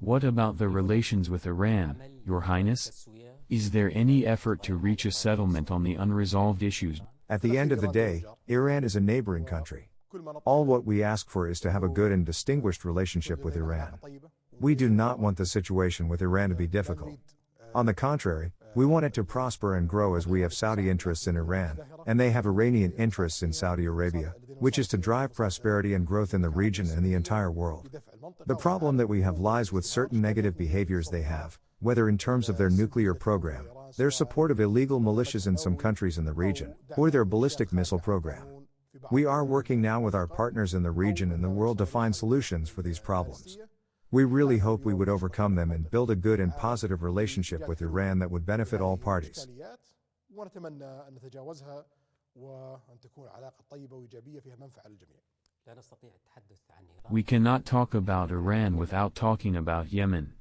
What about the relations with Iran, Your Highness? Is there any effort to reach a settlement on the unresolved issues? At the end of the day, Iran is a neighboring country. All what we ask for is to have a good and distinguished relationship with Iran. We do not want the situation with Iran to be difficult. On the contrary, we want it to prosper and grow, as we have Saudi interests in Iran, and they have Iranian interests in Saudi Arabia, which is to drive prosperity and growth in the region and the entire world. The problem that we have lies with certain negative behaviors they have, whether in terms of their nuclear program, their support of illegal militias in some countries in the region, or their ballistic missile program. We are working now with our partners in the region and the world to find solutions for these problems. We really hope we would overcome them and build a good and positive relationship with Iran that would benefit all parties. We cannot talk about Iran without talking about Yemen.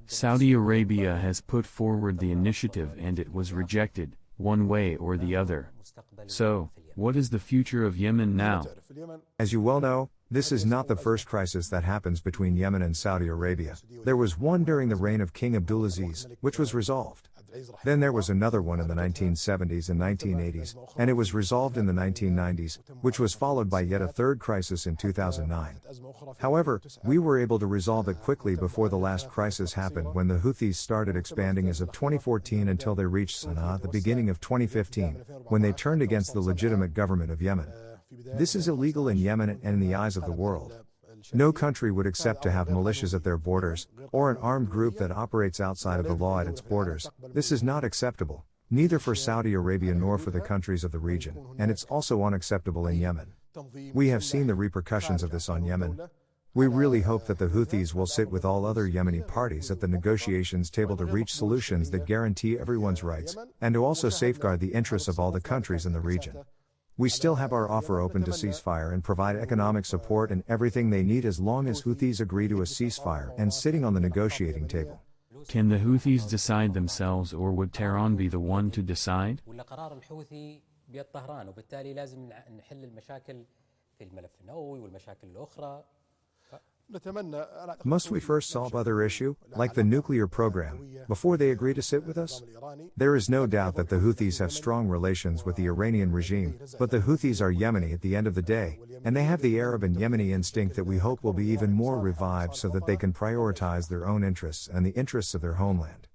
Saudi Arabia has put forward the initiative and it was rejected, one way or the other. So, what is the future of Yemen now? As you well know, this is not the first crisis that happens between Yemen and Saudi Arabia. There was one during the reign of King Abdulaziz, which was resolved. Then there was another one in the 1970s and 1980s, and it was resolved in the 1990s, which was followed by yet a third crisis in 2009. However, we were able to resolve it quickly before the last crisis happened, when the Houthis started expanding as of 2014 until they reached Sana'a at the beginning of 2015, when they turned against the legitimate government of Yemen. This is illegal in Yemen and in the eyes of the world. No country would accept to have militias at their borders, or an armed group that operates outside of the law at its borders. This is not acceptable, neither for Saudi Arabia nor for the countries of the region, and it's also unacceptable in Yemen. We have seen the repercussions of this on Yemen. We really hope that the Houthis will sit with all other Yemeni parties at the negotiations table to reach solutions that guarantee everyone's rights, and to also safeguard the interests of all the countries in the region. We still have our offer open to ceasefire and provide economic support and everything they need, as long as Houthis agree to a ceasefire and sitting on the negotiating table. Can the Houthis decide themselves, or would Tehran be the one to decide? Must we first solve other issue, like the nuclear program, before they agree to sit with us? There is no doubt that the Houthis have strong relations with the Iranian regime, but the Houthis are Yemeni at the end of the day, and they have the Arab and Yemeni instinct that we hope will be even more revived so that they can prioritize their own interests and the interests of their homeland.